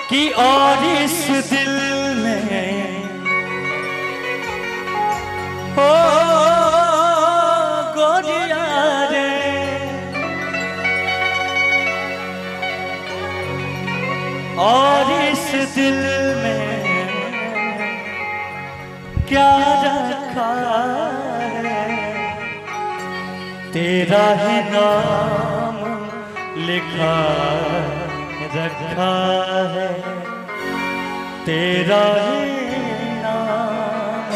कि और इस दिल में हो गोरिया रे और इस दिल में क्या रखा है तेरा ही नाम लिखा रखा है तेरा ही नाम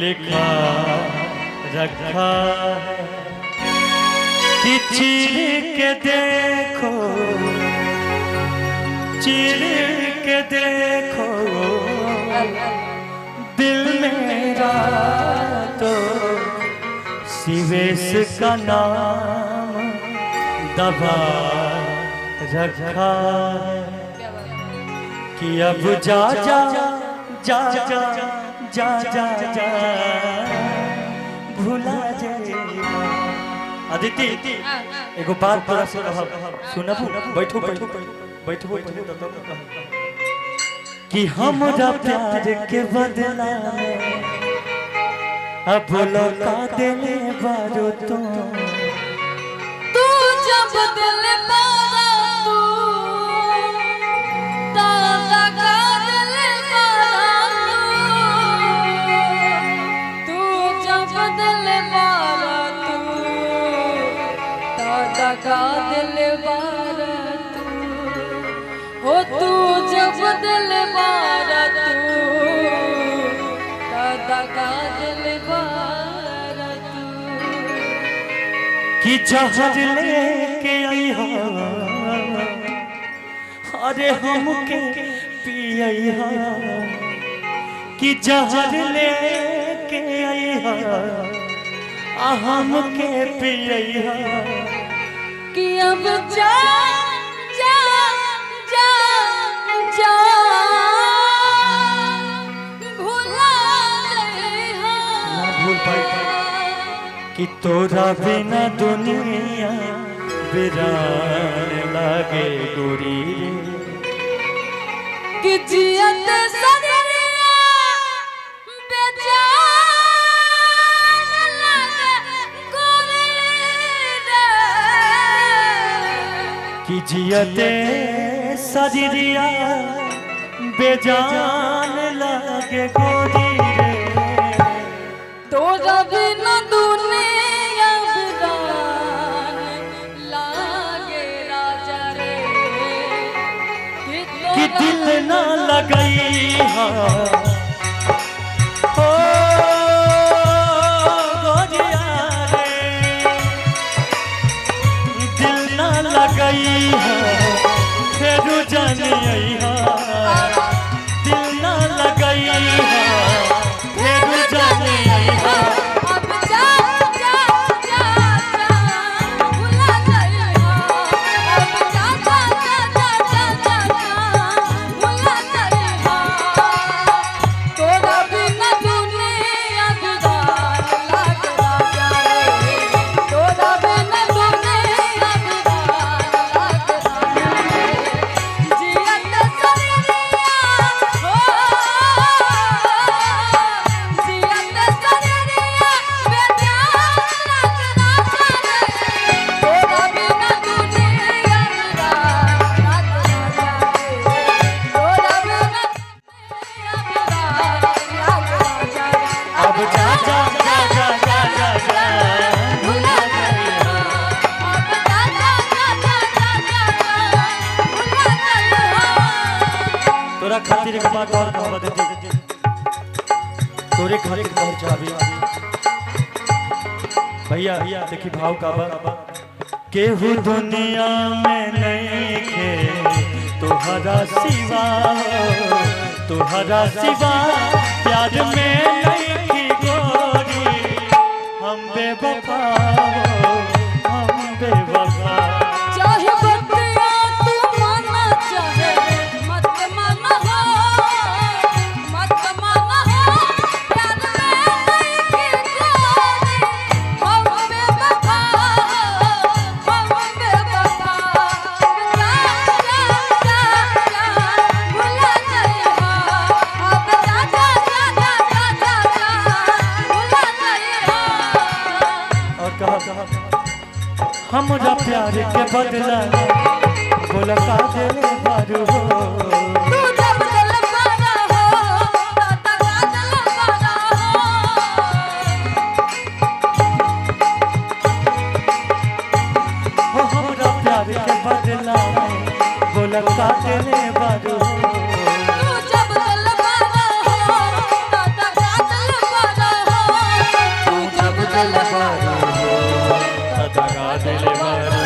लिखा रखा है कि चीर के देखो चीर के देखो दिल मेरा तो सिवेश का नाम दबा रखा है कि अब जा जा जा जा जा जा जा भूला जाएगा। अदिति एगो बात तोरा से कहब सुनबू बैठो बैठो बैठो कि हमरा प्यार के बदला में अब लौटा देने बारो तू जब दिल बारा तू ताजा का दिल बारा तू जब दिल बारा तू ताजा का दिल बारा तू हो तू जब दिल बारा तू ताजा का दिल बारा तू कि जहर लेके आई हो अरे हमके पियई हो कि जहर लेके आई हो हमके पियई हो कि अब जा जा जा जा भूला दे ना भूल पाई कि तोरा बिना दुनिया वीरान लागे गोरी कि जियत सरिया बेजान लागे गोरी कि जियते सजरिया बेजान लागे गोरी रे तोरा बिना दुनिया वीरान लागे राजा रे कि दिल ना लगई हो गोरिया रे दिल ना लगई हो फेरू जानी आई हो दिल ना लगई हो फेरू जानी आई हो अब जा जा जा जा भूला जाएगा अब जा जा जा जा जा भूला जाएगा तोरा बिना दुनिया वीरान लागे राजा रे तोरा बिना दुनिया वीरान लागे राजा रे जियत सरिया हो जियत सरिया बेजान लागे राजा रे तोरा बिना दुनिया वीरान लागे राजा रे तोरा बिना दुनिया वीरान लागे राजा रे अब जा जा जा जा जा जा जा भूला जाएगा अब जा जा जा जा जा जा भूला जाएगा तोरा खातिर एक बात और कहबा देती तोरे घर के घर जाबी भैया देखी भाव का बा केहू दुनिया में नहीं खे तोहरा सिवा तोहरा सिवा प्यार में नहीं की गोरी हम बेवफा हो हम बेवफा चाहे बतिया तू माना चाहे मत माना हो मत माना हो प्यार में नहीं की गोरी हम बेवफा हो हम बेवफा जा जा जा जा प्यार के बदला बोला का दिले बारू हो तू जब दिल पारा हो दादा का दिल पारा हो हमरा प्यार के बदला बोला का दिले बारू हो तू जब दिल पारा हो दादा का दिल पारा हो तू जब दिल पारा हो दादा का दिले बारू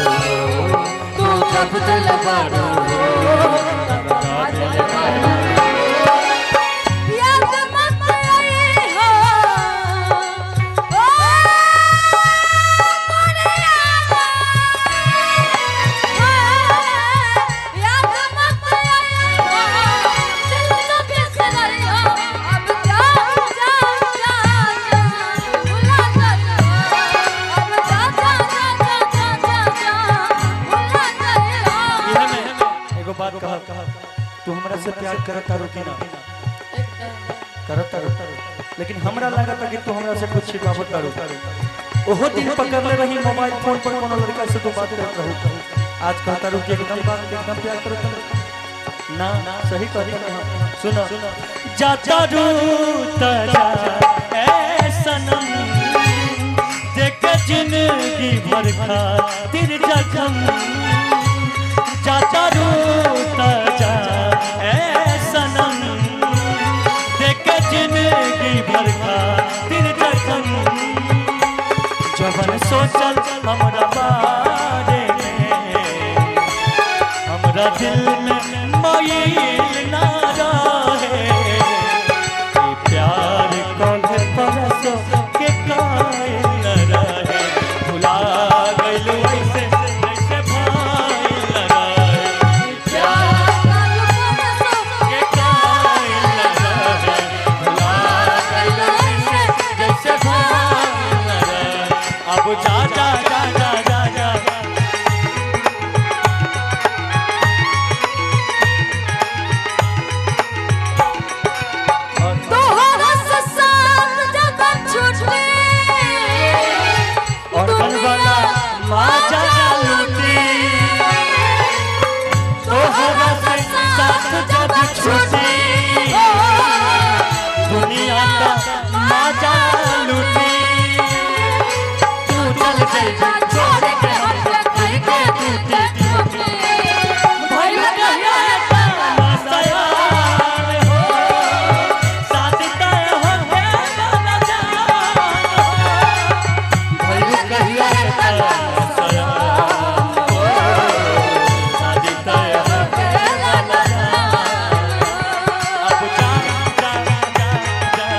हो तू जब दिल पारा हो दादा का दिल पारा याद मत आई हो ओ मोरे याद मत आई हो दिल तो बिसर हो अब जा जा जा भुला गई अब जा जा जा जा जा भुला गई एगो बात कह तू हमरा से प्यार करत तारू कि ना करत तारू लेकिन हमरा लागत कि तू हमरा से कुछ छिपावत तारू ओहो दिन पकड़ले रही मोबाइल फोन पर कोनो लड़का से तू बात करत रहू आज कहता रू कि एकदम प्यार करत तारू ना सही कहत रहा सुनो जाता रू तजा ए सनम देख जिंदगी भर खातिर जखम जाता रू तजा ए सनम देख जिंदगी भर खातिर जखम जवन सोचल हमरा बारे में हमरा दिल में मायल ना रहे प्यार कोले परसो के कायल न रहे भुला गइल ऐसे जैसे भाई न रहे प्यार के कायल न रहे भुला गइल ऐसे जैसे भाई न रहे अब जा जा जा जा जा जा तोहरा से साथ जब छूटे और बनबना माजा लूटी तोहरा से साथ जब छूटी दुनिया का माजा लूटी तू चल जा जाए छोड़ के हट कहीं के टूटे टूटे भइल कहिया सयान हो साथ तय हो के न जान भइल कहिया सयान हो साथ तय हो के न जान अब जा जा जा जा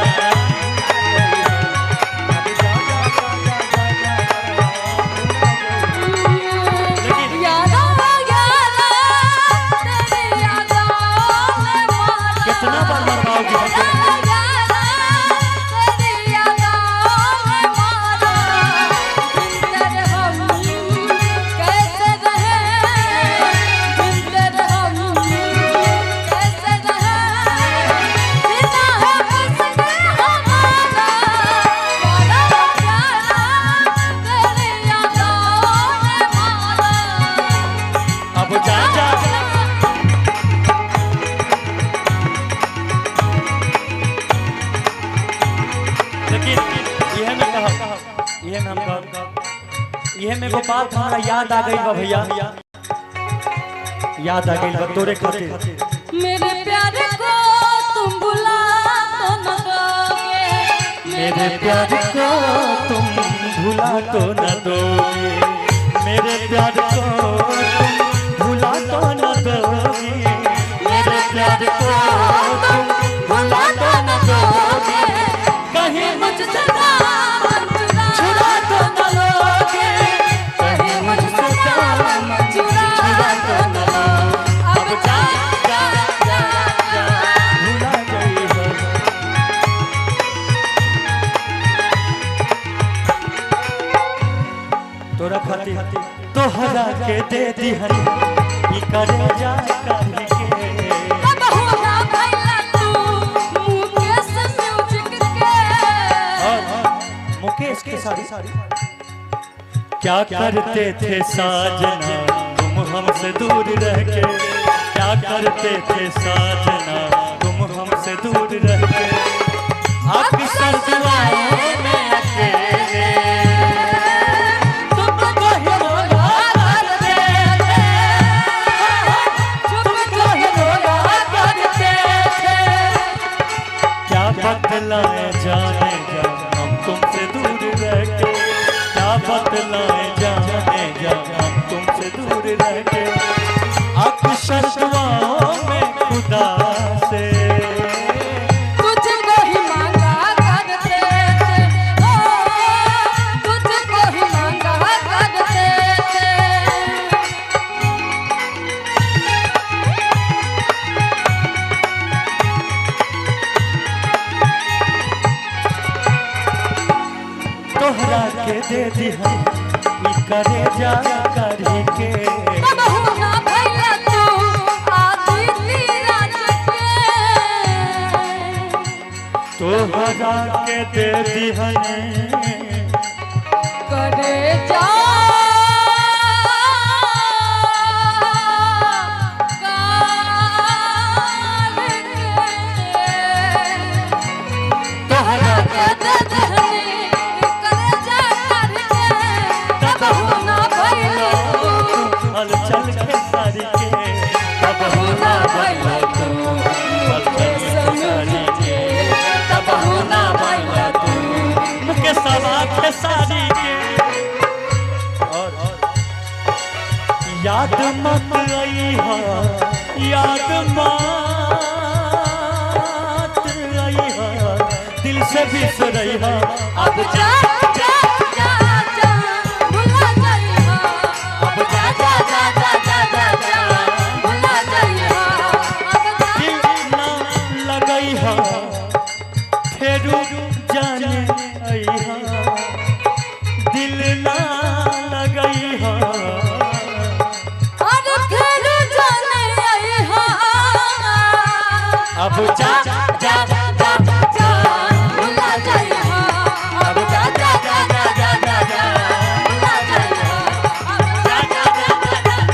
कितना बार मरवाओगी अब जा जा लेकिन यह में एगो बात हमरा याद आ गई बा भैया याद आ गई बा तोरे खातिर मेरे प्यार को तुम भुला तो न दोगे मेरे प्यार को तुम भुला तो न दोगे मेरे प्यार को तुम भुला तो न दोगे मेरे प्यार को तुम भुला तो न दोगे कहीं मुझसे दामन छुड़ा तो न लोगे कहीं मुझसे दामन छुड़ा तो न लोगे अब जा जा जा जा भुला गई हो तोरा खातिर तोहरा के दे दिहन ई करे जा काहे के तब होला भैला तू मुकेश म्यूजिक के मुकेश के सारी क्या करते थे साजना तुम हमसे दूर रह के, क्या करते थे साजना तुम हमसे दूर रह के, अक्सर दुआओं में अकेले तुमको ही रोया करते थे, तुमको ही रोया करते थे। क्या बतलाए जाने जा हम तुमसे दूर रह के, क्या बतलाए जाने जा हम तुमसे दूर रह के, अक्सर दुआओं में खुदा से तुझको ही मांगा करते थे, ओ तुझको ही मांगा करते थे। तोहरा के दे दी हम करे जा करी के, तब हुआ भैया तू आदि राज के, तोहरा के दे दी हम करे जा तोहरा के दे दहनी करे जा करके, तब हुआ भैया तू हल चल के सारी के, तब हुआ भैया तू सारी के, तब होना भैया तू मुके सवा के सारी के। और याद मत आई हा, याद मत आई हा, दिल से बिसरई हा, अब जा जा जा जा भुला जाइहा, अब जा जा जा जा जा जा जा भुला जाइहा, अब जा दिल ना लगई हा, फेरू जाने आई हा, दिल ना लगई हा, और फिर जाने आइहा, अब जा जा जा जा जा भुला जाइहा, अब जा जा जा जा जा जा जा भुला जाइहा, अब जा जा जा जा जा जा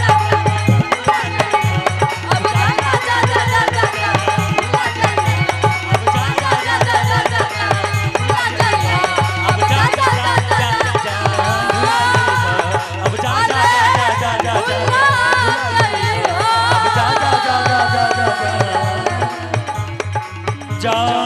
अब जा जा जा जा जा जा भुला जाइहा, अब जा जा जा जा जा जा भुला जाइहा, अब जा जा जा जा जा अब जा जा जा जा जा जा भुला जाइहा। जा जा जा जा जा जा जा